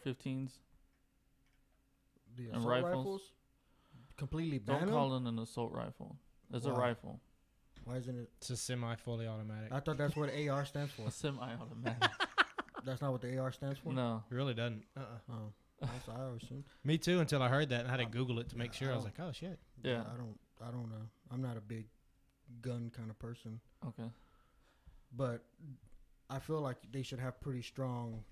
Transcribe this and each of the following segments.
AR-15s The and assault rifles completely ban Don't them? call it an assault rifle. It's a Why? rifle. Why isn't it? It's a semi-fully automatic. I thought that's what AR stands for. A semi-automatic. That's not what the AR stands for? No. It really doesn't. Oh, that's what I always assumed. Me too, until I heard that and I had to Google it to make sure. I was like, oh, shit. Yeah. I don't know. I'm not a big gun kind of person. Okay. But I feel like they should have pretty strong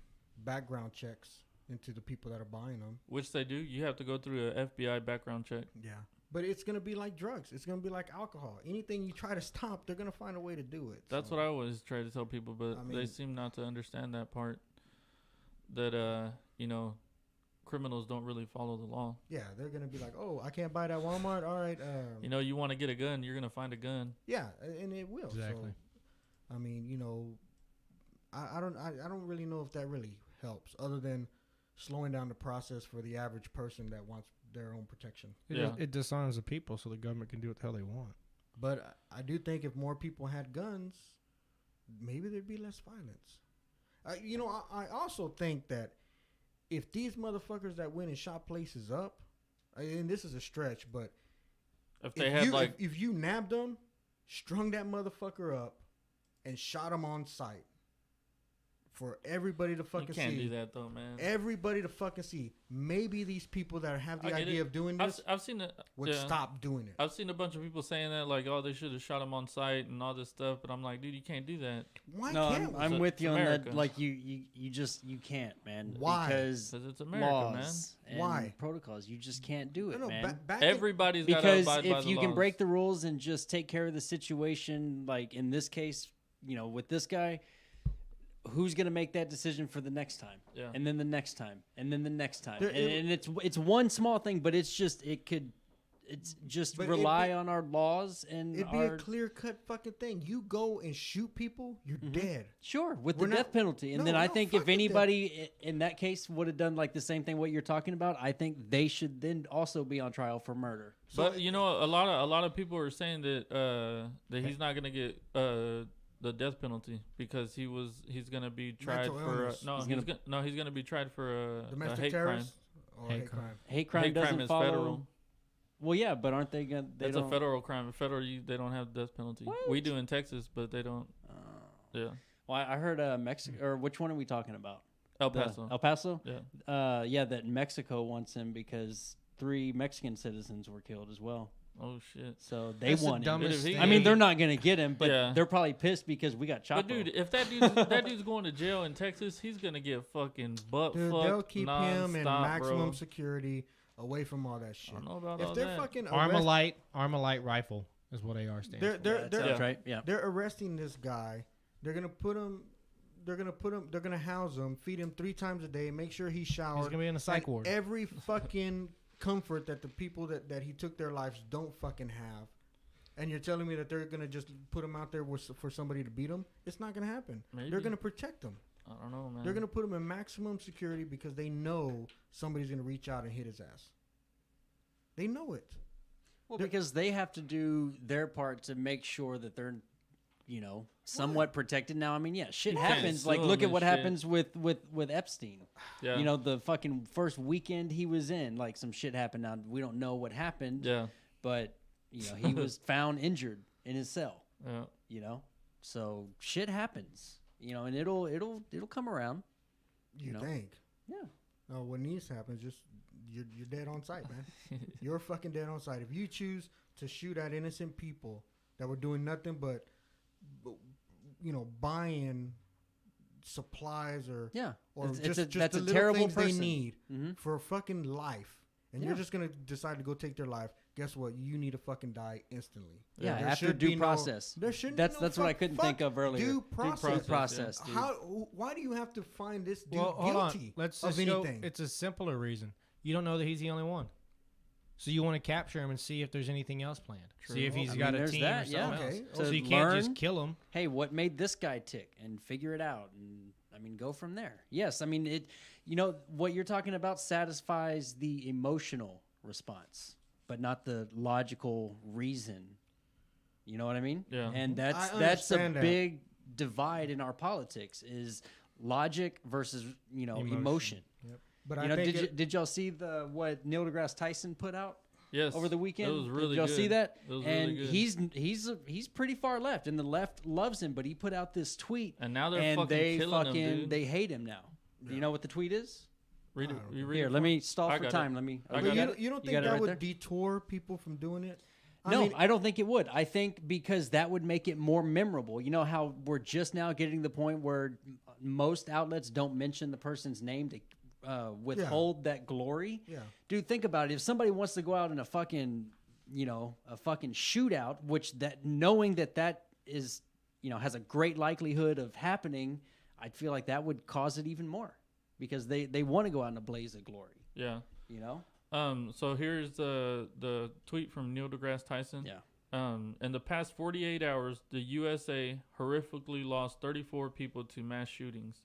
background checks into the people that are buying them. Which they do. You have to go through a FBI background check. Yeah. But it's going to be like drugs. It's going to be like alcohol. Anything you try to stop, they're going to find a way to do it. That's what I always try to tell people, but they seem not to understand that part. That, criminals don't really follow the law. Yeah, they're going to be like, oh, I can't buy it at Walmart. All right. You want to get a gun, you're going to find a gun. Yeah, and it will. Exactly. So, I don't really know if that really helps, other than slowing down the process for the average person that wants their own protection. It disarms the people so the government can do what the hell they want. But I do think if more people had guns, maybe there'd be less violence. I also think that if these motherfuckers that went and shot places up, and this is a stretch, but if you nabbed them, strung that motherfucker up, and shot him on sight for everybody to fucking see. You can't do that though, man. Everybody to fucking see. Maybe these people that have the idea of doing this I've seen it, would stop doing it. I've seen a bunch of people saying that, like, oh, they should have shot him on sight and all this stuff. But I'm like, dude, you can't do that. Why can't we? I'm with you on America. that. Like, you can't, man. Why? Because it's America, laws man. and Why? protocols. You just can't do it, man. Everybody's got to because abide by the laws. if you can break the rules and just take care of the situation, like in this case, with this guy, who's going to make that decision for the next time? Yeah. And then the next time. And then the next time. And it's one small thing, but it's just rely on our laws and it'd be a clear-cut fucking thing. You go and shoot people, you're dead. Sure, with the death penalty. And then I think if anybody in that case would have done like the same thing what you're talking about, I think they should then also be on trial for murder. But a lot of people are saying that he's not going to get the death penalty because he's going to be tried for he's going to be tried for a hate crime. Hate crime. Hate crime doesn't follow. Federal. Well, yeah, but aren't they going to... It's a federal crime. They don't have the death penalty. What? We do in Texas, but they don't. Yeah. Well, I heard Mexico... Or which one are we talking about? El Paso. El Paso? Yeah. That Mexico wants him because 3 Mexican citizens were killed as well. Oh, shit. So they want him. Thing. I mean, they're not going to get him, but they're probably pissed because we got chopped. But, dude, if that dude's going to jail in Texas, he's going to get fucking butt fucked. They'll keep him in maximum bro. security away from all that shit. I don't know about if all they're that. fucking Armalite rifle is what AR stands for. That's right. Yeah. They're arresting this guy. They're gonna put him. They're gonna house him, feed him 3 times a day, make sure he showers. He's gonna be in a psych ward. Every fucking comfort that the people that he took their lives don't fucking have. And you're telling me that they're gonna just put him out there for somebody to beat him? It's not gonna happen. Maybe. They're gonna protect him. I don't know, man. They're gonna put him in maximum security because they know somebody's gonna reach out and hit his ass. They know it. Well, because they have to do their part to make sure that they're, somewhat protected. Now, I mean, yeah, shit happens. Like, look at what happens with Epstein. Yeah. The fucking first weekend he was in, like, some shit happened. Now, we don't know what happened. Yeah. But, he was found injured in his cell. Yeah. So shit happens. And it'll come around. You think? Yeah. No, what needs to happen is just you're dead on sight, man. You're fucking dead on sight. If you choose to shoot at innocent people that were doing nothing but buying supplies or just that's the a little terrible things person. they need for fucking life, and you're just gonna decide to go take their life. Guess what? You need to fucking die instantly. Yeah, there after should due be process. There shouldn't. That's be no what I couldn't think of earlier. Due process. Due process. Dude. Why do you have to find this dude hold guilty on. Let's of just go. anything? It's a simpler reason. You don't know that he's the only one. So you want to capture him and see if there's anything else planned. True. See if he's got a team or something else. Okay. So you can't just kill him. Hey, what made this guy tick and figure it out and go from there. Yes, I mean what you're talking about satisfies the emotional response, but not the logical reason. You know what I mean? Yeah. And that's a big divide in our politics is logic versus, emotion. Yep. But you know, did y'all see what Neil deGrasse Tyson put out? Yes. Over the weekend, it was really did y'all good. see that? It was and really good. he's pretty far left, and the left loves him. But he put out this tweet, and now they're fucking killing him, dude. They hate him now. Yeah. You know what the tweet is? Read it. Here, let me stall for time. Let me. You don't think that would detour people from doing it? I don't think it would. I think because that would make it more memorable. You know how we're just now getting to the point where most outlets don't mention the person's name to withhold that glory. Yeah. Dude, think about it. If somebody wants to go out in a fucking, a fucking shootout, which that knowing that is, has a great likelihood of happening, I'd feel like that would cause it even more because they want to go out in a blaze of glory. Yeah. You know? So here's the tweet from Neil deGrasse Tyson. Yeah. In the past 48 hours, the USA horrifically lost 34 people to mass shootings.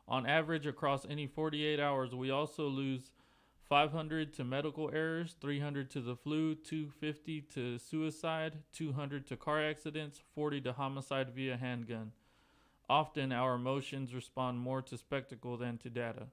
On average, across any 48 hours, we also lose 500 to medical errors, 300 to the flu, 250 to suicide, 200 to car accidents, 40 to homicide via handgun. Often, our emotions respond more to spectacle than to data.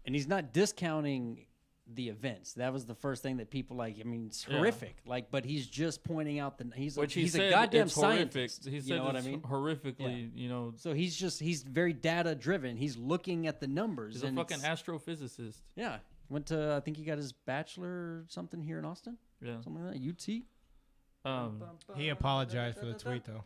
And he's not discounting the events. That was the first thing that people it's horrific. But he's just pointing out he's a goddamn scientist. He said you know what I mean? Horrifically, So he's very data driven. He's looking at the numbers. He's a fucking astrophysicist. Yeah. I think he got his bachelor or something here in Austin. Yeah. Something like that. UT. He apologized for the tweet though.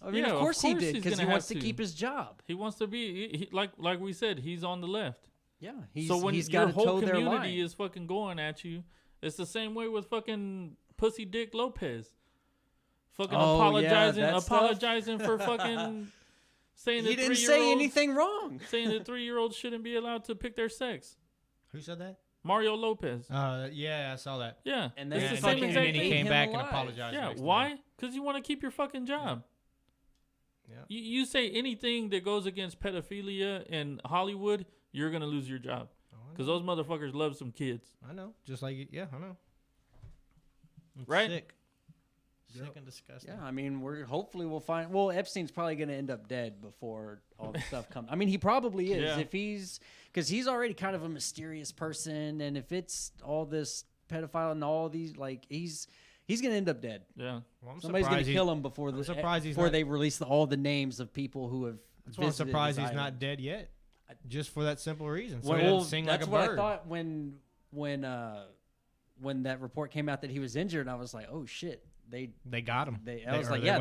I mean, of course he did because he wants to keep his job. He wants to be like we said. He's on the left. Yeah, so when your whole community is fucking going at you, it's the same way with fucking Pussy Dick Lopez. Fucking apologizing for fucking saying that 3-year-olds. He didn't say anything wrong. Saying that 3-year-olds shouldn't be allowed to pick their sex. Who said that? Mario Lopez. Yeah, I saw that. Yeah, and it's the same exact thing. And he came back and apologized. Yeah, why? Because you want to keep your fucking job. Yeah. You say anything that goes against pedophilia in Hollywood, you're going to lose your job. Because those motherfuckers love some kids. I know. Just like, I know. It's right? Sick. Sick and disgusting. Yeah, I mean, we'll find... Well, Epstein's probably going to end up dead before all the stuff comes. I mean, he probably is. Yeah. If he's... Because he's already kind of a mysterious person. And if it's all this pedophile and all these... He's going to end up dead. Yeah. Well, Somebody's going to kill him before they release all the names of people who have That's why I'm surprised he's not dead yet. Just for that simple reason. So well, he doesn't sing like a bird. That's what I thought when that report came out that he was injured. And I was like, oh, shit. They got him. I was like, yeah,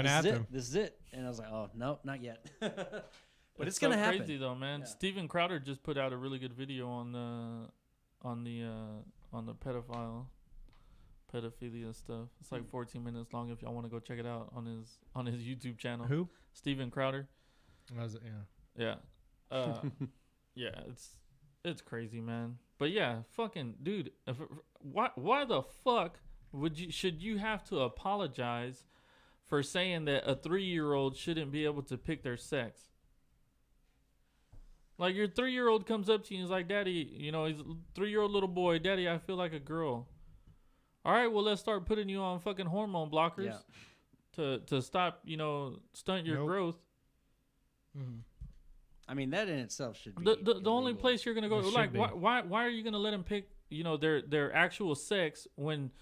this is it. And I was like, oh, no, not yet. But it's going to happen. Crazy, though, man. Yeah. Steven Crowder just put out a really good video on the pedophilia stuff. It's like 14 minutes long if y'all want to go check it out on his YouTube channel. Who? Steven Crowder. Was it? Yeah. Yeah. Yeah, it's crazy, man. But yeah, fucking dude, why the fuck should you have to apologize for saying that a 3-year-old shouldn't be able to pick their sex? Like your 3-year-old comes up to you and is like, "Daddy, he's a 3-year-old little boy. Daddy, I feel like a girl." All right, well, let's start putting you on fucking hormone blockers to stop, stunt your growth. Mm-hmm. I mean, that in itself should be the only place you're gonna go. Like, why are you gonna let them pick, their actual sex when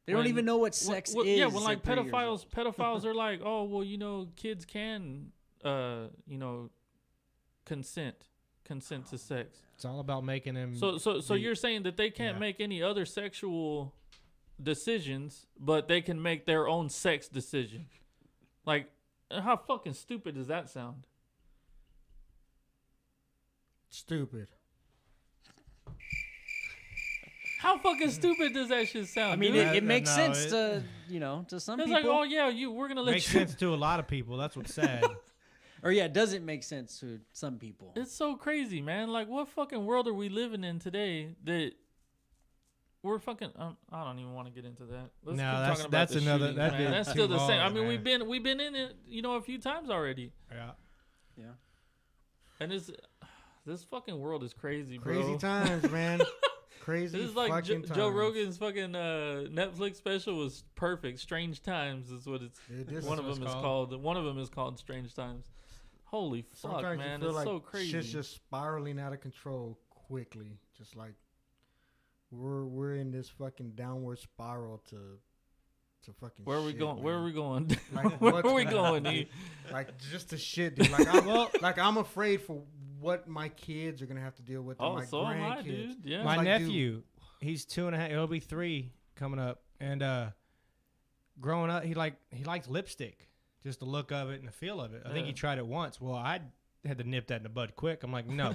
they don't even know what sex is? Yeah, when like pedophiles are like, oh well, kids can, consent to sex. It's all about making them. So you're saying that they can't make any other sexual decisions, but they can make their own sex decision. Like, how fucking stupid does that sound? Stupid. How fucking stupid does that shit sound? I mean, it makes sense to some people. It's like, oh yeah, we're gonna let makes sense to a lot of people. That's what's sad. Or yeah, it doesn't make sense to some people. It's so crazy, man. Like, what fucking world are we living in today that we're fucking? I don't even want to get into that. Let's keep talking about that's another. Shootings, that's still the same. I mean, man. we've been in it, a few times already. Yeah. And this fucking world is crazy, bro. Crazy times, man. Crazy. This is like times. Joe Rogan's fucking Netflix special was perfect. Strange Times is what it's. One of them is called. One of them is called Strange Times. Holy fuck, sometimes man! you feel It's like so crazy. shit's just spiraling out of control quickly. Just like we're in this fucking downward spiral to fucking. Where are we shit, going? man. Where are we going? Like, Where what's are we gonna going, happen, E? dude? Like just to shit, dude. Like I'm afraid for what my kids are gonna have to deal with. And Oh, my so am I, grandkids. dude. Yeah. My like, nephew, he's 2.5. He'll be 3 coming up, and growing up, he likes lipstick, just the look of it and the feel of it. I think he tried it once. Well, I had to nip that in the bud quick. I'm like, no,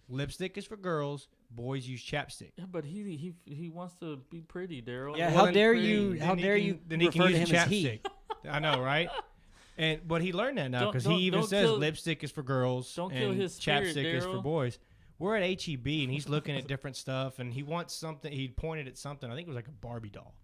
lipstick is for girls. Boys use chapstick. Yeah, but he wants to be pretty, Daryl. Yeah, Well, how then- dare then you? he How can- dare you Then he can refer to use him as chapstick. he? I know, right? But he learned that now because he even Don't says kill- lipstick is for girls don't and kill his spirit, chapstick is for Daryl. boys. We're at HEB and he's looking at different stuff and he wants something. He pointed at something. I think it was like a Barbie doll.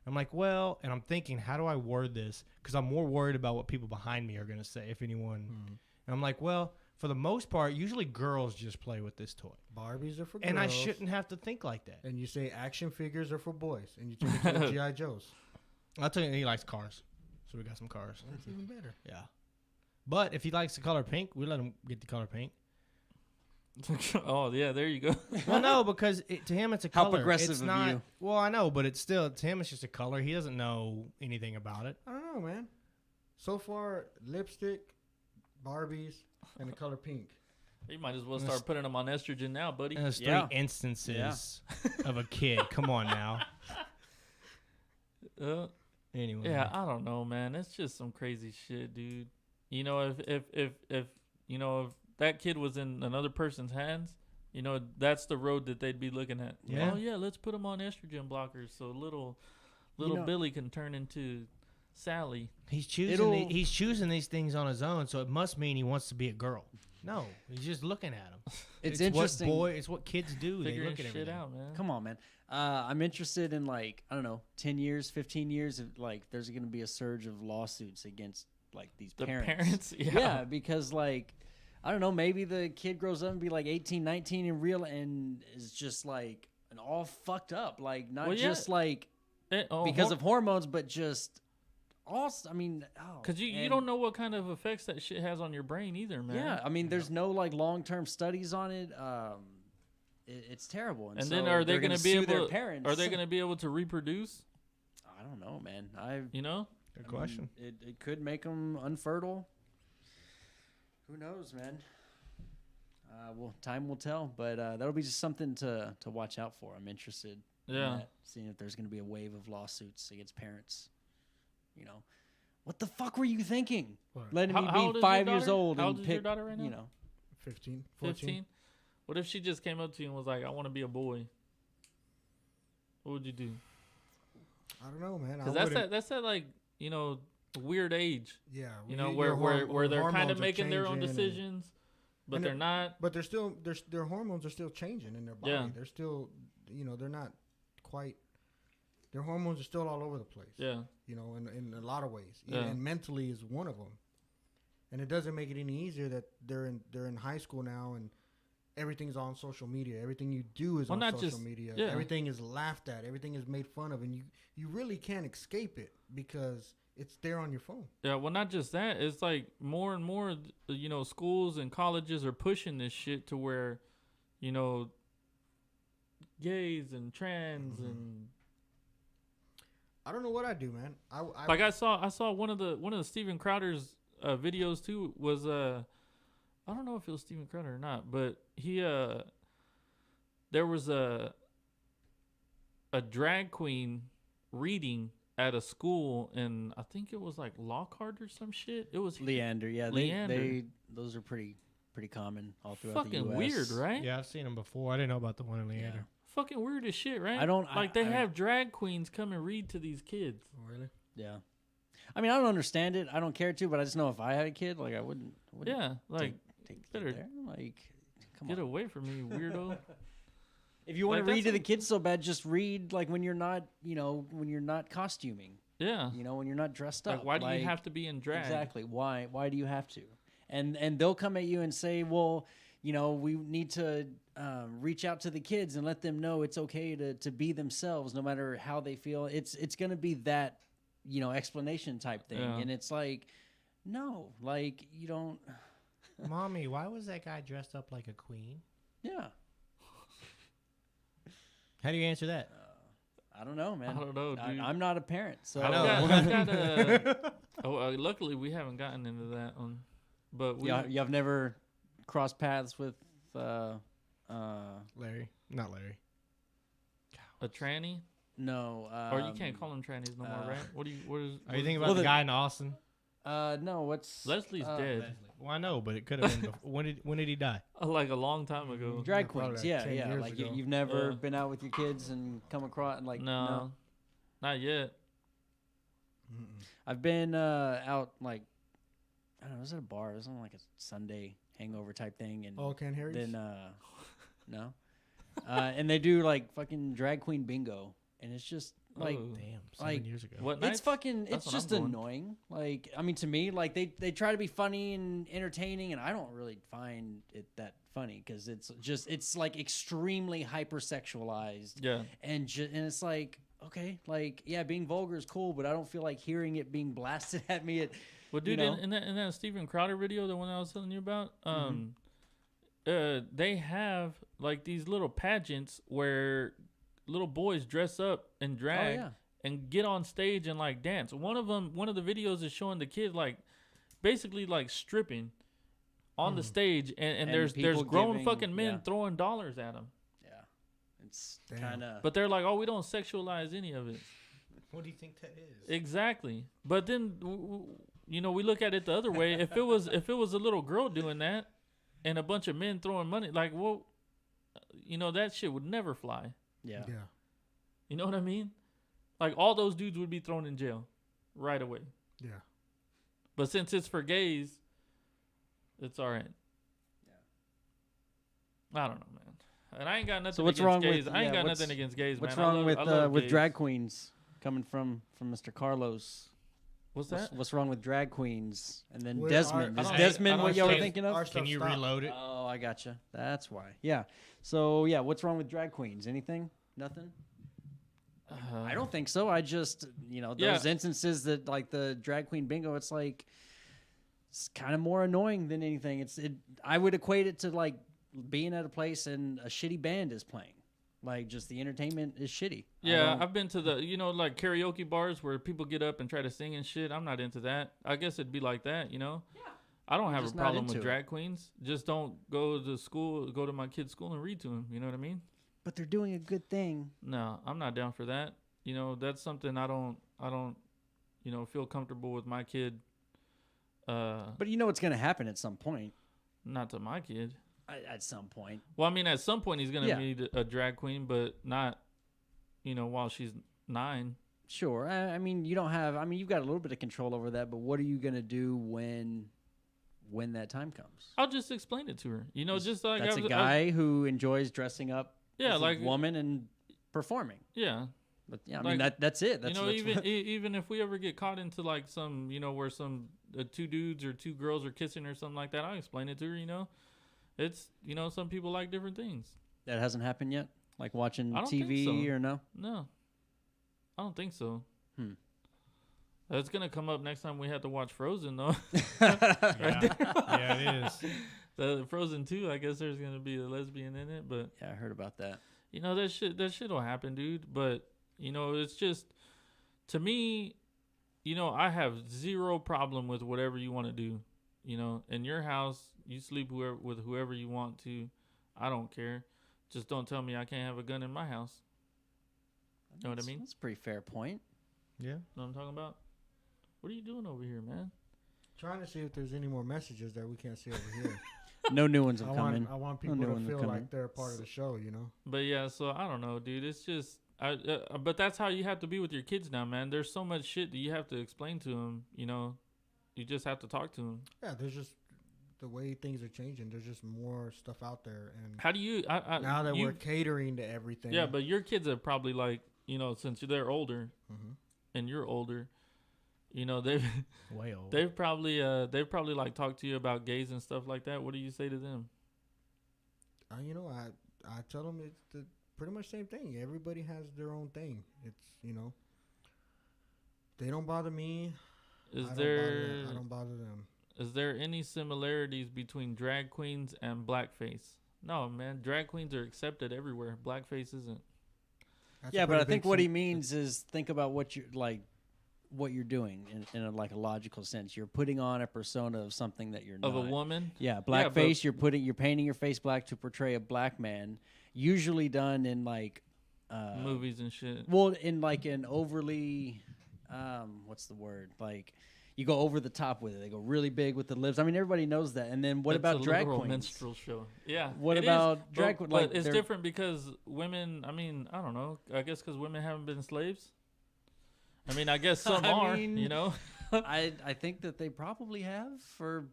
I'm like, well, and I'm thinking, how do I word this? Because I'm more worried about what people behind me are going to say, if anyone. And I'm like, well, for the most part, usually girls just play with this toy. Barbies are for girls. And I shouldn't have to think like that. And you say action figures are for boys, and you take it to the GI Joes. I'll tell you, he likes cars. So we got some cars. That's even better. Yeah. But if he likes the color pink, we let him get the color pink. Oh yeah, there you go. Well, no, because to him it's a How color. progressive it's of not, you. Well, I know, but it's still to him it's just a color. He doesn't know anything about it. I don't know, man. So far, lipstick, Barbies, and the color pink. You might as well start putting them on estrogen now, buddy. And there's Yeah. 3 instances of a kid. Come on now. Anyway. Yeah, I don't know, man. It's just some crazy shit, dude. You know, if you know if that kid was in another person's hands, you know, that's the road that they'd be looking at. Yeah. Oh yeah, let's put him on estrogen blockers so little You know- Billy can turn into Sally. He's choosing these things on his own, so it must mean he wants to be a girl. No, he's just looking at them. It's interesting. It's what kids do. They Figuring look at shit everything. out, man. Come on, man. I'm interested in, like, I don't know, 10 years, 15 years of, like, there's going to be a surge of lawsuits against, like, these The parents. yeah. Yeah, because, like, I don't know, maybe the kid grows up and be like 18, 19 and is just like and all fucked up. Like, not just like because of hormones, but just also, I mean, because you don't know what kind of effects that shit has on your brain either, man. Yeah, I mean, there's no like long-term studies on it. It's terrible. And so then are they going to be able? their parents? Are they going to be able to reproduce? I don't know, man. Good question. It could make them unfertile. Who knows, man? Well, time will tell, but that'll be just something to watch out for. I'm interested in that, seeing if there's going to be a wave of lawsuits against parents. You know, what the fuck were you thinking? What? Letting How me old be is 5 your years daughter? old How and old is pick, your daughter right now? you know, 15, 14. 15. What if she just came up to you and was like, "I want to be a boy"? What would you do? I don't know, man. Because that's that like, you know, weird age. Yeah, You know, your where they're kind hormones of are making their own changing and- decisions, but and they're not. But they're still their hormones are still changing in their body. Yeah. They're still, you know, they're not quite. Their hormones are still all over the place. Yeah. You know, in a lot of ways. Yeah. And mentally is one of them. And it doesn't make it any easier that they're in high school now and everything's on social media. Everything you do is on not social just- media. yeah. Everything is laughed at. Everything is made fun of, and you really can't escape it because it's there on your phone. Yeah, well, not just that. It's like more and more, you know, schools and colleges are pushing this shit to where, you know, gays and trans and I don't know what I do, man. like I saw one of the Steven Crowder's videos too was I don't know if it was Steven Crowder or not, but he there was a drag queen reading at a school in, I think it was like Lockhart or some shit. It was Leander. Yeah, Leander. those are pretty common all throughout fucking the US. weird, right? Yeah, I've seen them before. I didn't know about the one in Leander. Yeah. Fucking weird as shit, right? They I- have drag queens come and read to these kids. Oh, really? Yeah. I mean, I don't understand it. I don't care to, but I just know if I had a kid, like I wouldn't Yeah, like take the better kid there. Like, come get on. away from me, weirdo. If you want Like, to read that's to the kids so bad, just read like when you're not, you know, when you're not costuming, Yeah. you know, when you're not dressed up. Like, why do you have to be in drag? Exactly. Why do you have to? And they'll come at you and say, well, you know, we need to reach out to the kids and let them know it's okay to be themselves no matter how they feel. It's going to be that, you know, explanation type thing. Yeah. And it's like, no, like you don't. Mommy, why was that guy dressed up like a queen? Yeah. How do you answer that? I don't know, man. I don't know, dude. I'm not a parent, so I know. I've got luckily we haven't gotten into that one, but we. Y'all never crossed paths with Larry, not Larry. A tranny, no. or you can't call them trannies no more, right? What is? Are you thinking about the guy in Austin? No. What's Leslie's dead? Leslie. Well, I know, but it could have been. When did he die? Like a long time ago. drag Yeah, probably queens? like Yeah, 10 yeah. years Like ago. you've never been out with your kids and come across and like No, not yet. I've been out like I don't know. It was at a bar. It was on like a Sunday hangover type thing, and Oh, Ken Harry's? then no, and they do like fucking drag queen bingo, and it's just like Oh. Damn, 7 Like, years ago. What it's nights? fucking That's it's when I'm just going. annoying. Like I mean, to me, like they try to be funny and entertaining, and I don't really find it that funny because it's like extremely hypersexualized, Yeah. and it's like okay, like yeah, being vulgar is cool, but I don't feel like hearing it being blasted at me. Well, dude, know? in that Steven Crowder video, the one I was telling you about, they have like these little pageants where little boys dress up and drag yeah. and get on stage and like dance. One of the videos is showing the kid like basically like stripping on the stage, and there's people grown giving- fucking men yeah. throwing dollars at them. Yeah, it's Damn. kind of. But they're like, oh, we don't sexualize any of it. What do you think that is? Exactly. But then we look at it the other way. If it was a little girl doing that and a bunch of men throwing money, like, well, that shit would never fly. Yeah. Yeah. You know what I mean? Like all those dudes would be thrown in jail right away. Yeah. But since it's for gays, it's all right. Yeah. I don't know, man. And I ain't got nothing what's against wrong gays. with- I ain't yeah, got what's- nothing against gays, What's man. wrong I love with gays. drag queens coming from Mr. Carlos? What's that? What's wrong with drag queens? And then Well, Desmond. I Is don't- Desmond I what don't y'all were think- thinking of? Our Can stuff you stopped. reload it? Oh, I gotcha. That's why. Yeah. So yeah, what's wrong with drag queens? Anything? Nothing. I don't think so. I just those Yeah. instances that like the drag queen bingo. It's like it's kind of more annoying than anything. I would equate it to like being at a place and a shitty band is playing. Like just the entertainment is shitty. Yeah, I've been to the like karaoke bars where people get up and try to sing and shit. I'm not into that. I guess it'd be like that, Yeah. I don't have a just not problem with into it. drag queens. Just don't go to my kid's school and read to them. You know what I mean? But they're doing a good thing. No, I'm not down for that. That's something I don't feel comfortable with my kid. But you know what's going to happen at some point. Not to my kid. At some point. Well, I mean, at some point he's gonna Yeah. need a drag queen, but not, while she's 9. Sure. I mean, you don't have. I mean, you've got a little bit of control over that. But what are you going to do when that time comes? I'll just explain it to her. Just like That's a guy who enjoys dressing up. Yeah, as like a woman and performing. Yeah. But yeah, I Like, mean that's it. That's even if we ever get caught into like some, where some 2 dudes or 2 girls are kissing or something like that, I'll explain it to her. It's some people like different things. that hasn't happened yet. Like watching I don't think TV so. or no. No, I don't think so. Hmm. That's gonna come up next time we have to watch Frozen though. Yeah, it is. The Frozen 2, I guess there's gonna be a lesbian in it, but Yeah, I heard about that. that shit will happen, dude. But it's just, to me, I have zero problem with whatever you want to do. In your house, you sleep with whoever you want to. I don't care. Just don't tell me I can't have a gun in my house. Know what I mean? That's a pretty fair point. Yeah. Know what I'm talking about? What are you doing over here, man? Trying to see if there's any more messages that we can't see over here. No new ones have come in. I want No people new to ones have feel come like in. they're a part of the show, But yeah, so I don't know, dude. It's just, but that's how you have to be with your kids now, man. There's so much shit that you have to explain to them. You just have to talk to them. Yeah, there's just the way things are changing. There's just more stuff out there, and How do you? now that we're catering to everything. Yeah, but your kids are probably like, since they're older and you're older, they've Way old. they've probably like talked to you about gays and stuff like that. What do you say to them? I tell them it's pretty much same thing. Everybody has their own thing. It's they don't bother me. Is I there don't bother them. is there any similarities between drag queens and blackface? No, man. Drag queens are accepted everywhere. Blackface isn't. Yeah, but I think what he means is think about what you're like, what you're doing in a, like a logical sense. You're putting on a persona of something that you're not. Of a woman? Yeah, blackface. You're painting your face black to portray a black man. Usually done in like movies and shit. Well, in like an overly, what's the word? Like you go over the top with it. They go really big with the lips. I mean, everybody knows that. And then what about drag queens? Minstrel show. Yeah. What about drag queens? But it's different because women. I mean, I don't know. I guess because women haven't been slaves. I mean, I guess some are. You know. I think that they probably have for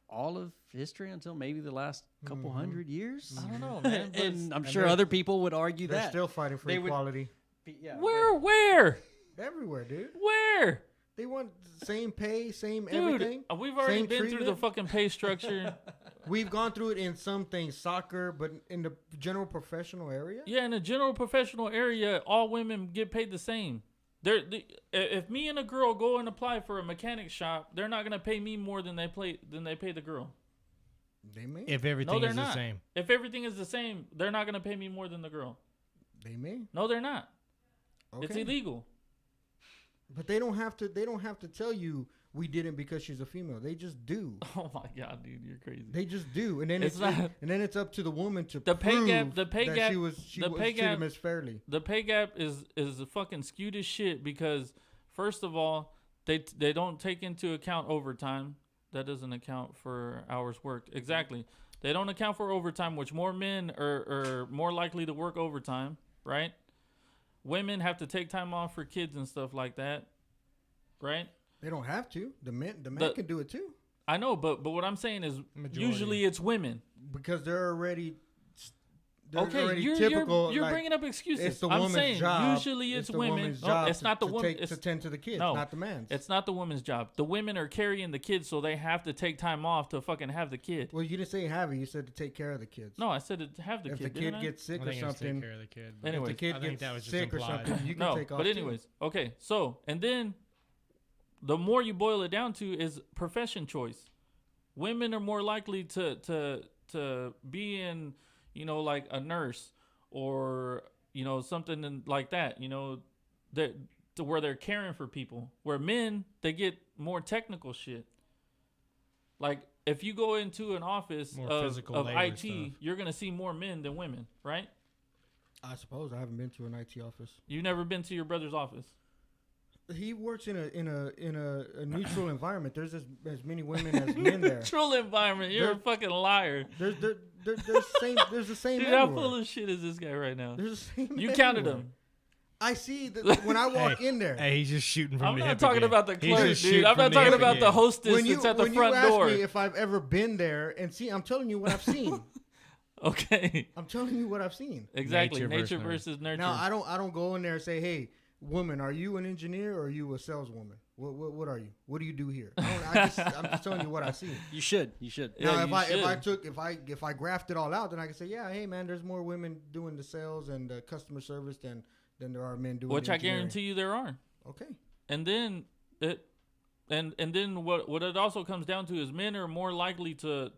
all of history until maybe the last couple hundred years. I don't know, man. And I'm sure other people would argue they're that. still fighting for equality. Where? Everywhere, dude. Where? They want same pay, same Dude, everything. We've already been through the fucking pay structure. We've gone through it in some things, soccer, but in the general professional area? Yeah, in the general professional area, all women get paid the same. If me and a girl go and apply for a mechanic shop, they're not gonna pay me more than they pay the girl. They may. If everything is the same. If everything is the same, they're not gonna pay me more than the girl. They may. No, they're not. Okay. It's illegal. But they don't have to. They don't have to tell you we didn't because she's a female. They just do. Oh my god, dude, you're crazy. They just do, and then it's up to the woman to the prove pay gap. She was treated as fairly. The pay gap is fucking skewed as shit because first of all, they don't take into account overtime. That doesn't account for hours worked. Exactly. They don't account for overtime, which more men are more likely to work overtime, right? Women have to take time off for kids and stuff like that, right? They don't have to. The men can do it too. I know, but what I'm saying is usually it's women because they're already typical. You're bringing up excuses. It's the woman's job. Usually it's women. No, it's not the woman. To tend to the kids, no, not the man's. It's not the woman's job. The women are carrying the kids, so they have to take time off to fucking have the kid. Well, you didn't say have it. You said to take care of the kids. No, I said to have the kid. If the kid gets sick or something, take care of the kid. Anyways, if the kid gets sick or something, you can take off. But anyways, okay. So and then the more you boil it down to is profession choice. Women are more likely to be in, like a nurse or, something like that, that to where they're caring for people. Where men, they get more technical shit. Like if you go into an office of IT, stuff. You're going to see more men than women, right? I suppose. I haven't been to an IT office. You've never been to your brother's office? He works in a neutral environment. There's as many women as men there. Neutral environment. You're a fucking liar. There's the same. Dude, how full of shit is this guy right now? There's the same. You counted them. I see that when I walk in there. Hey, he's just shooting from the hip. I'm not talking again. about the clerk, dude. I'm not talking about the hostess that's at the front door. When you ask me if I've ever been there and see, I'm telling you what I've seen. Okay. I'm telling you what I've seen. Exactly. Nature versus nurture. Now I don't go in there and say, hey, woman, are you an engineer or are you a saleswoman? What are you? What do you do here? I'm just telling you what I see. You should. Now, if I graphed it all out, then I can say, yeah, hey man, there's more women doing the sales and the customer service than there are men doing. Which I guarantee you there are. Okay. And then then what it also comes down to is men are more likely to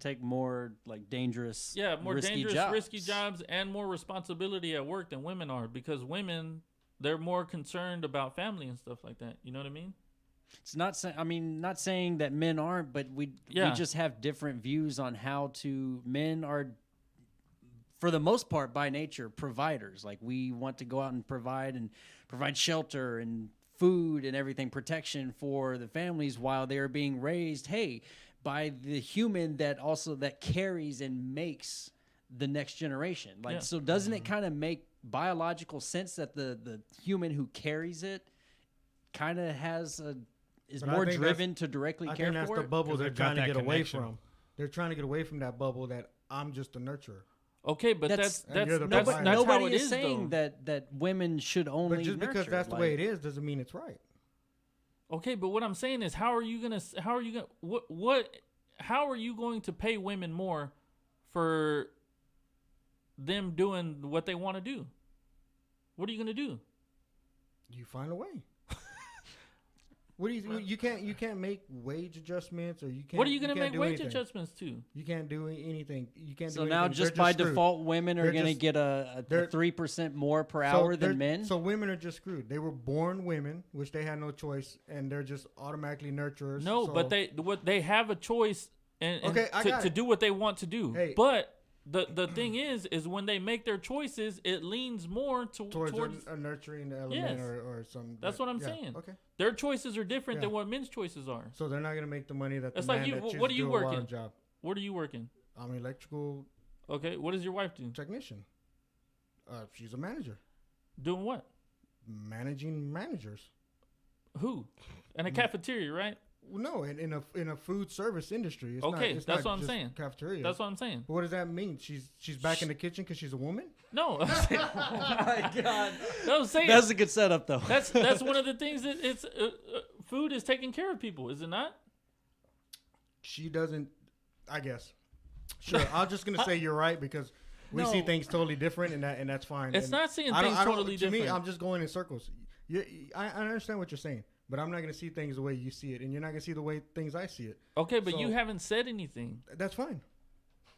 take more like dangerous, risky jobs and more responsibility at work than women are, because women, they're more concerned about family and stuff like that. You know what I mean? It's not saying that men aren't, but we just have different views on how to. Men are, for the most part, by nature, providers. Like we want to go out and provide shelter and food and everything, protection for the families while they are being raised. Hey. By the human that carries and makes the next generation. So doesn't it kind of make biological sense that the human who carries it kind of is more driven to directly care for it? I think that's the bubble they're trying to get away from. They're trying to get away from that bubble that I'm just a nurturer. Okay, but that's nobody is saying that women should only But just nurture. Because that's the way it is doesn't mean it's right. Okay, but what I'm saying is, how are you going to pay women more for them doing what they want to do? What are you going to do? You find a way. What do you can't make wage adjustments or you can't. What are you gonna make wage anything. adjustments to? You can't do anything. You can't. So do now anything. just They're by screwed. default, women are going to just- get a 3% more per hour than men. So women are just screwed. They were born women, which they had no choice, and they're just automatically nurturers. No, so. but they have a choice and Okay, to do what they want to do. Hey. But the thing is when they make their choices, it leans more towards a nurturing element Yes. or something. That's what I'm saying. Okay. Their choices are different Yeah. than what men's choices are. So they're not gonna make the money that It's the like man you. that chooses What are you to do a working? wild job. What are you working? I'm an electrical Okay, what does your wife do? technician. She's a manager, Doing what? managing managers. Who? In a cafeteria, right? Well, no, in a food service industry. It's Okay, it's that's not what I'm just saying. Cafeteria. That's what I'm saying. But what does that mean? She's back in the kitchen because she's a woman. No, I'm saying, Oh my God. no, I'm saying That's a good setup, though. that's one of the things that it's food is taking care of people, is it not? She doesn't. I guess. Sure. I'm just gonna say you're right because we No. see things totally different, and that's fine. It's And not seeing I don't- things I don't- totally to different. me, I'm just going in circles. I understand what you're saying, but I'm not gonna see things the way you see it, and you're not gonna see the way things I see it. Okay, but you So- haven't said anything. That's fine.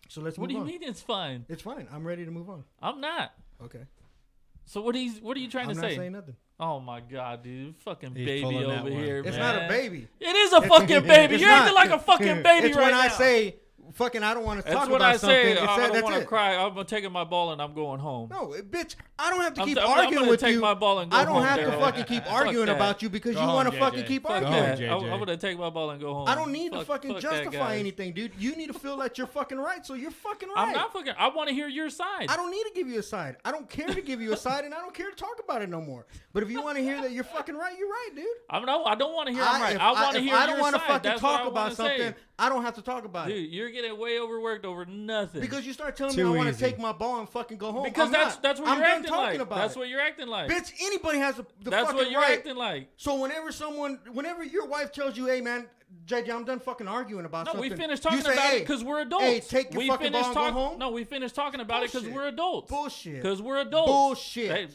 So let's What move do you on. mean it's fine? It's fine. I'm ready to move on. I'm not. Okay. So what are you trying I'm to not say? saying nothing. Oh my God, dude, fucking He's baby pulling that over one. here, It's man. not a baby. It is a fucking baby. It's You're not. acting like a fucking baby It's right when now. I say, fucking, I don't want to That's talk what about I say. something. I don't that's want to it. cry. I'm taking my ball and I'm going home. No, bitch, I don't have to keep I'm arguing gonna with take you. my ball and go I don't home, have to Daryl. fucking keep Fuck arguing that. about you because Go you home, want to JJ. fucking keep Fuck arguing. that. JJ. I'm gonna take my ball and go home. I don't need to Fuck fucking that, justify guys. anything, dude. You need to feel that you're fucking right, so you're fucking right. I'm not fucking. I want to hear your side. I don't need to give you a side. I don't care to give you a side, and I don't care to talk about it no more. But if you want to hear that you're fucking right, you're right, dude. I don't want to hear. I'm right. If I want to hear I don't your wanna side. fucking That's what talk I about wanna say. something, I don't have to talk about it. Dude, you're getting way overworked over nothing. Because you start telling me Too I want to easy. take my ball and fucking go home. Because I'm that's not. what I'm you're done acting talking like. about That's it. what you're acting like. Bitch, anybody has the That's fucking what you're right. acting like. So whenever your wife tells you, hey man, JJ, I'm done fucking arguing about No, something. we finished you talking say, about hey, it because we're adults. Hey, take your we fucking ball finished and go home. No, we finished talking about it because Bullshit. we're adults. Bullshit. Because we're adults. Bullshit. Hey,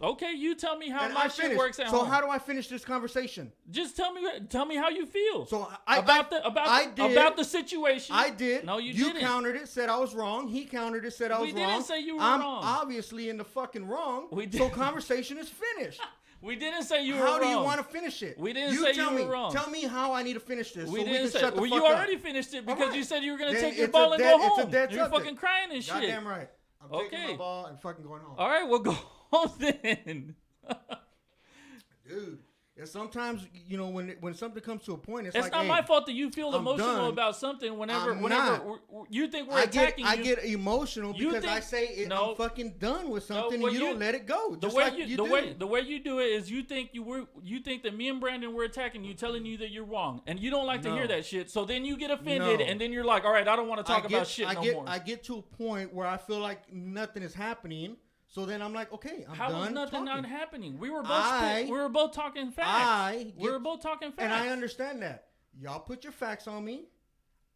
okay, you tell me how And my I shit finished. works at so home. how do I finish this conversation? Just tell me how you feel. So about the situation. I did. No, you You didn't. countered it, said I was wrong. He countered it, said I was We wrong. didn't say you were I'm wrong. obviously in the fucking wrong. We So did. conversation is finished. We didn't say you were How wrong. do you want to finish it? We didn't say tell you me, were wrong. Tell me how I need to finish this. We so didn't we say. can shut the Well, fuck you up. already finished it because Alright. you said you were gonna Then take your it's ball a and dead- go it's a home. dead You're subject. fucking crying and shit. Goddamn right. I'm taking Okay. my ball and fucking going home. All right, we'll go home then. Dude, and sometimes, when something comes to a point, it's It's like, not hey, my fault that you feel I'm emotional done. about something whenever I'm not. you think we're I get attacking you. emotional You because I think- say it, no. I'm fucking done with something what and you don't let it go. Just like you do. The way you do it is you think that me and Brandon were attacking you, telling you that you're wrong, and you don't like to No. hear that shit. So then you get offended, No. and then you're like, all right, I don't want to talk about shit no more. I get to a point where I feel like nothing is happening. So then I'm like, okay, I'm How done was nothing talking. not happening? We were both talking facts. We were both talking facts. And I understand that. Y'all put your facts on me.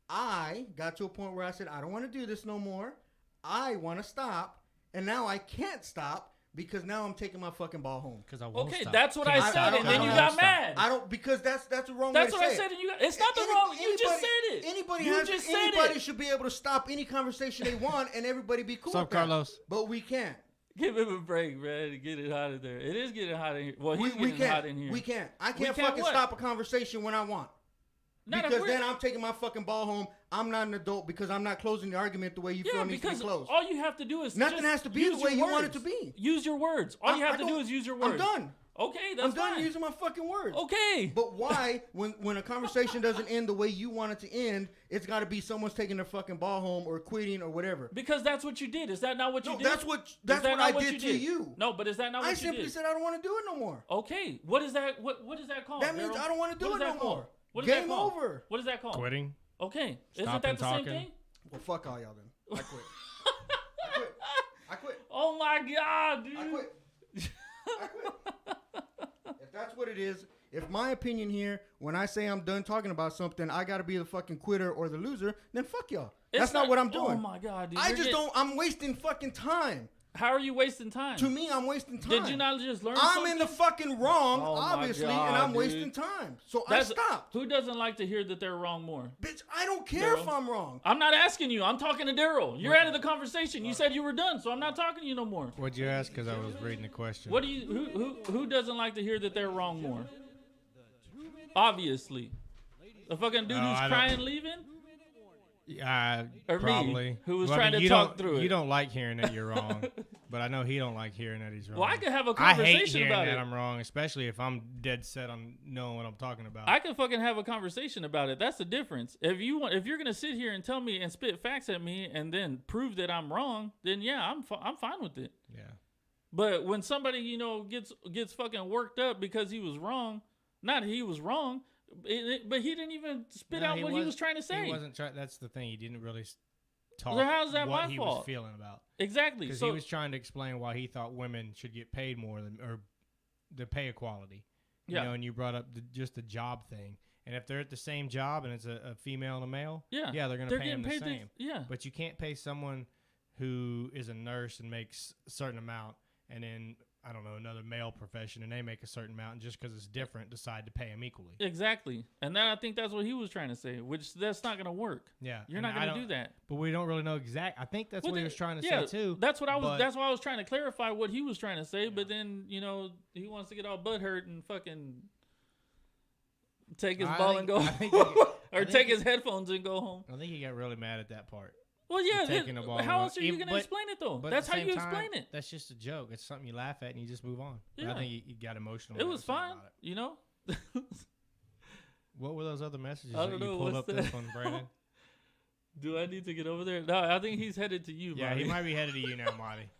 I got to a point where I said, I don't want to do this no more. I want to stop. And now I can't stop because now I'm taking my fucking ball home. Because I won't Okay, stop. that's what I Can't said, stop. and then you I got don't mad. I don't, because that's the wrong That's way what to I say said, it. and it's not the wrong. You just said it. Anybody should be able to stop any conversation they want and everybody be cool What's up, with that. Carlos? But we can't. Give him a break, man. Get it hot in there. It is getting hot in here. Well, he's We getting hot can't. in here. We can't. I We can't can't fucking what? stop a conversation when I want. Not if Because we're- then I'm taking my fucking ball home. I'm not an adult because I'm not closing the argument the way you feel Yeah, it needs to be because closed. all you have to do is Nothing just has to be use the way your you want it words. to be. Use your words. All you have to do don't- is use your I'm words. done. Okay, that's I'm done fine. using my fucking words. Okay. But why, when a conversation doesn't end the way you want it to end, it's got to be someone's taking their fucking ball home or quitting or whatever. Because that's what you did. Is that not what you No, did? that's what Is that I not what did you to you. No, but is that not what I you did? simply said I don't want to do it no more. Okay. What is that? What is that called? That means Daryl? I don't want to do What it is no that called? more. What is that Game called? over. What is that called? Quitting. Okay. Isn't Stop that and the same talking. thing? Well, fuck all y'all then. I quit. I quit. Oh my God, dude. I quit. I quit. If that's what it is, if my opinion here, when I say I'm done talking about something, I got to be the fucking quitter or the loser, then fuck y'all. That's not what I'm doing. Oh my God, dude. I'm wasting fucking time. How are you wasting time? To me, I'm wasting time. Did you not just learn I'm something? in the fucking wrong, Oh obviously, God, and I'm dude. wasting time. So I stopped. Who doesn't like to hear that they're wrong more? Bitch, I don't care Daryl. if I'm wrong. I'm not asking you. I'm talking to Daryl. You're out of the conversation. You said you were done, so I'm not talking to you no more. What'd you ask? Because I was reading the question. What do you? Who doesn't like to hear that they're wrong more? Obviously, the fucking dude who's crying leaving. Or probably. Me, who was trying to talk through it. You don't like hearing that you're wrong, but I know he don't like hearing that he's wrong. Well, I could have a conversation I hate hearing about that it. I'm wrong, especially if I'm dead set on knowing what I'm talking about. I could fucking have a conversation about it. That's the difference. If you're gonna sit here and tell me and spit facts at me and then prove that I'm wrong, then yeah, I'm fine with it. Yeah. But when somebody gets fucking worked up because he was wrong, not he was wrong. But he didn't even spit out what he was trying to say. He wasn't trying. That's the thing. He didn't really talk. So how's that what my he fault? was feeling about. Exactly. Because he was trying to explain why he thought women should get paid more than or the pay equality. You know, and you brought up just the job thing. And if they're at the same job and it's a female and a male, they're going to pay them the same. But you can't pay someone who is a nurse and makes a certain amount, and then I don't know, another male profession, and they make a certain amount, and just because it's different, decide to pay them equally. Exactly. And I think that's what he was trying to say, which that's not going to work. Yeah. You're not going to do that. But we don't really know exact. I think that's what he was trying to say, too. That's why I was trying to clarify what he was trying to say, but then, he wants to get all butthurt and fucking take his ball and go home. Or take his headphones and go home. I think he got really mad at that part. Well, yeah. How else are you going to explain it, though? That's how you explain it. That's just a joke. It's something you laugh at and you just move on. Yeah. But I think he got emotional. It was fine, What were those other messages I don't that you know, pulled what's up this one, Brandon? Do I need to get over there? No, I think he's headed to you, Yeah, Marty. he might be headed to you now, Marty.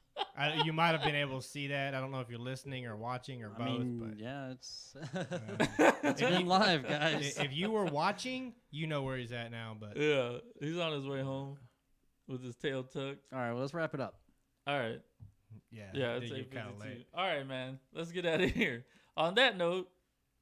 You might have been able to see that. I don't know if you're listening or watching or both. But yeah, it's it's been live, guys. If you were watching, you know where he's at now. But yeah, he's on his way home with his tail tucked. All right, well, let's wrap it up. All right. Yeah, it's 8:52. All right, man. Let's get out of here. On that note,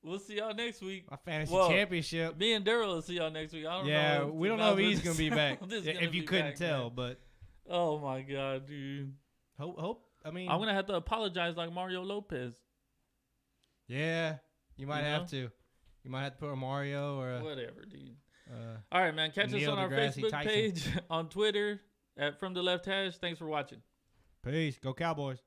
we'll see y'all next week. My fantasy championship. Me and Daryl will see y'all next week. I don't know. Yeah, we don't know if he's gonna be back. If you couldn't tell, man. but oh my god, dude. Hope. I mean, I'm gonna have to apologize like Mario Lopez. Yeah, you might have to. You might have to put a Mario or whatever, dude. All right, man. Catch us on our Facebook page, on Twitter at From the Left Hash. Thanks for watching. Peace. Go Cowboys.